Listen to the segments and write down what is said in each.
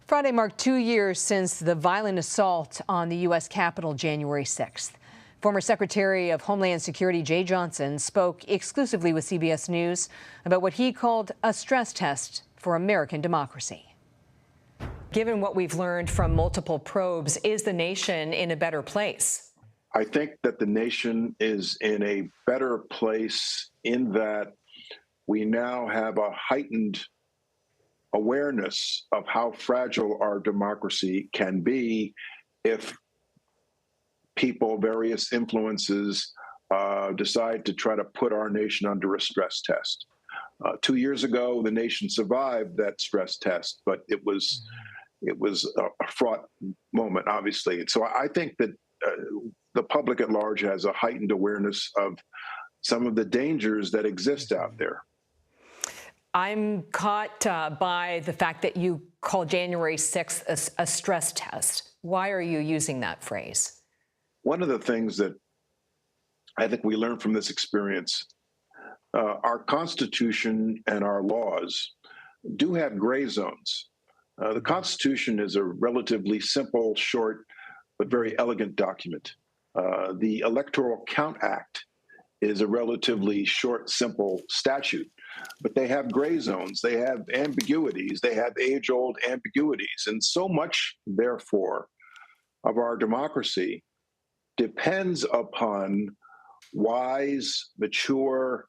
Friday marked 2 years since the violent assault on the U.S. Capitol January 6th. Former Secretary of Homeland Security Jeh Johnson spoke exclusively with CBS News about what he called a stress test for American democracy. Given what we've learned from multiple probes, is the nation in a better place? I think that the nation is in a better place in that we now have a heightened awareness of how fragile our democracy can be if people, various influences, decide to try to put our nation under a stress test. 2 years ago, the nation survived that stress test, but it was a fraught moment, obviously. And so I think that the public at large has a heightened awareness of some of the dangers that exist out there. I'm caught by the fact that you call January 6th a stress test. Why are you using that phrase? One of the things that I think we learned from this experience, our Constitution and our laws do have gray zones. The Constitution is a relatively simple, short, but very elegant document. The Electoral Count Act is a relatively short, simple statute, but they have gray zones, they have ambiguities, they have age-old ambiguities, and so much, therefore, of our democracy depends upon wise, mature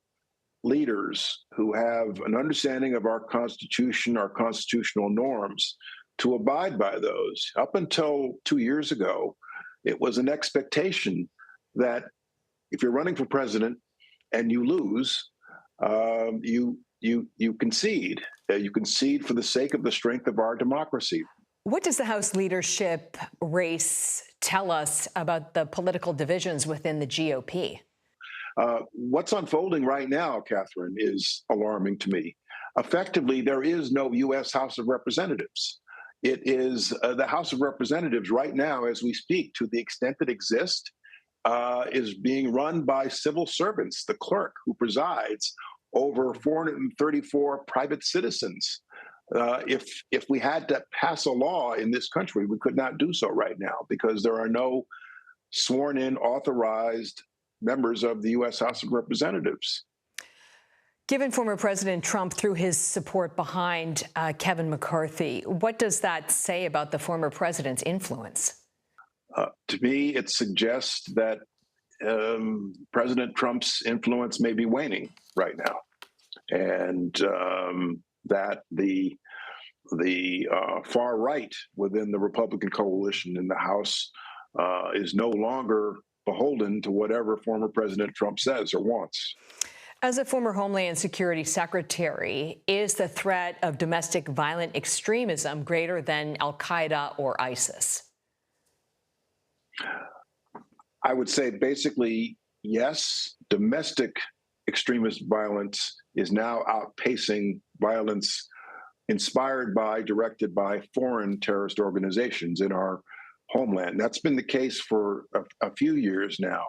leaders who have an understanding of our Constitution, our constitutional norms, to abide by those. Up until 2 years ago, it was an expectation that if you're running for president and you lose, you concede. You concede for the sake of the strength of our democracy. What does the House leadership race tell us about the political divisions within the GOP? What's unfolding right now, Catherine, is alarming to me. Effectively, there is no U.S. House of Representatives. It is the House of Representatives right now, as we speak, to the extent that exists, is being run by civil servants, the clerk who presides over 434 private citizens. If we had to pass a law in this country, we could not do so right now because there are no sworn-in, authorized members of the U.S. House of Representatives. Given former President Trump threw his support behind Kevin McCarthy, what does that say about the former president's influence? To me, it suggests that President Trump's influence may be waning right now, and that the far right within the Republican coalition in the House is no longer beholden to whatever former President Trump says or wants. As a former Homeland Security Secretary, is the threat of domestic violent extremism greater than al-Qaeda or ISIS? I would say basically, yes. Domestic extremist violence is now outpacing violence inspired by, directed by foreign terrorist organizations in our homeland. That's been the case for a few years now.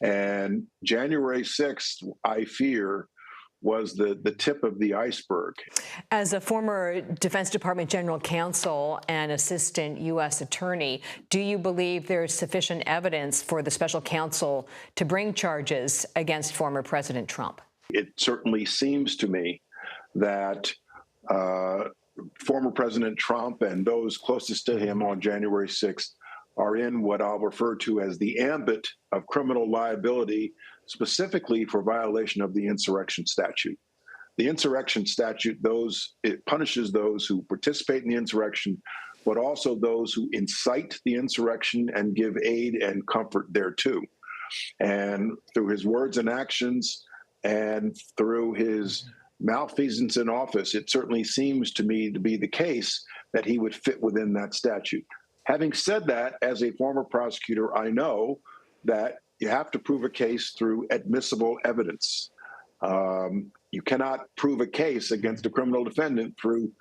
And January 6th, I fear, was the tip of the iceberg. As a former Defense Department General Counsel and Assistant U.S. Attorney, do you believe there's sufficient evidence for the special counsel to bring charges against former President Trump? It certainly seems to me that former President Trump and those closest to him on January 6th are in what I'll refer to as the ambit of criminal liability, specifically for violation of the insurrection statute. The insurrection statute, it punishes those who participate in the insurrection, but also those who incite the insurrection and give aid and comfort thereto. And through his words and actions and through his malfeasance in office, it certainly seems to me to be the case that he would fit within that statute. Having said that, as a former prosecutor, I know that you have to prove a case through admissible evidence. You cannot prove a case against a criminal defendant through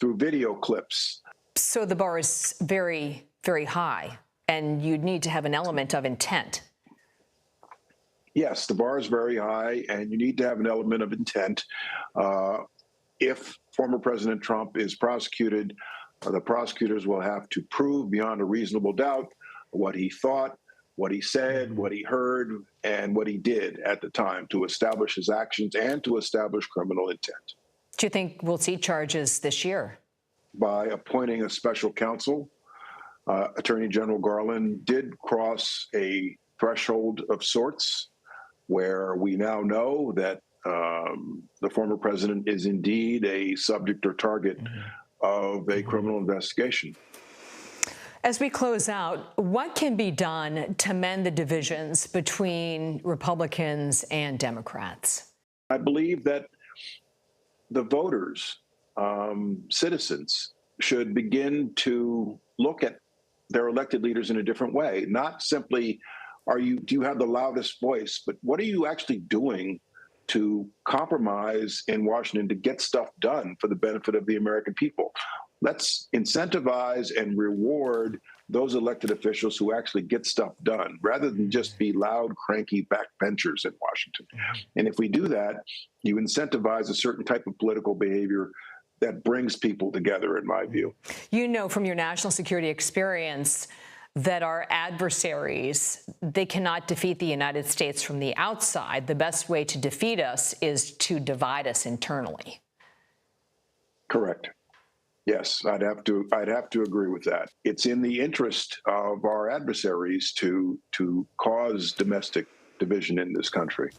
video clips. So the bar is very, very high, and you'd need to have an element of intent. Yes, the bar is very high, and you need to have an element of intent. If former President Trump is prosecuted The prosecutors will have to prove beyond a reasonable doubt what he thought, what he said, what he heard, and what he did at the time to establish his actions and to establish criminal intent. Do you think we'll see charges this year? By appointing a special counsel, Attorney General Garland did cross a threshold of sorts where we now know that the former president is indeed a subject or target of a criminal investigation. As we close out, what can be done to mend the divisions between Republicans and Democrats? I believe that the voters, citizens, should begin to look at their elected leaders in a different way. Not simply, do you have the loudest voice, but what are you actually doing to compromise in Washington to get stuff done for the benefit of the American people? Let's incentivize and reward those elected officials who actually get stuff done, rather than just be loud, cranky backbenchers in Washington. And if we do that, you incentivize a certain type of political behavior that brings people together, in my view. You know from your national security experience that our adversaries, they cannot defeat the United States from the outside. The best way to defeat us is to divide us internally. Correct. Yes, I'd have to agree with that. It's in the interest of our adversaries to cause domestic division in this country.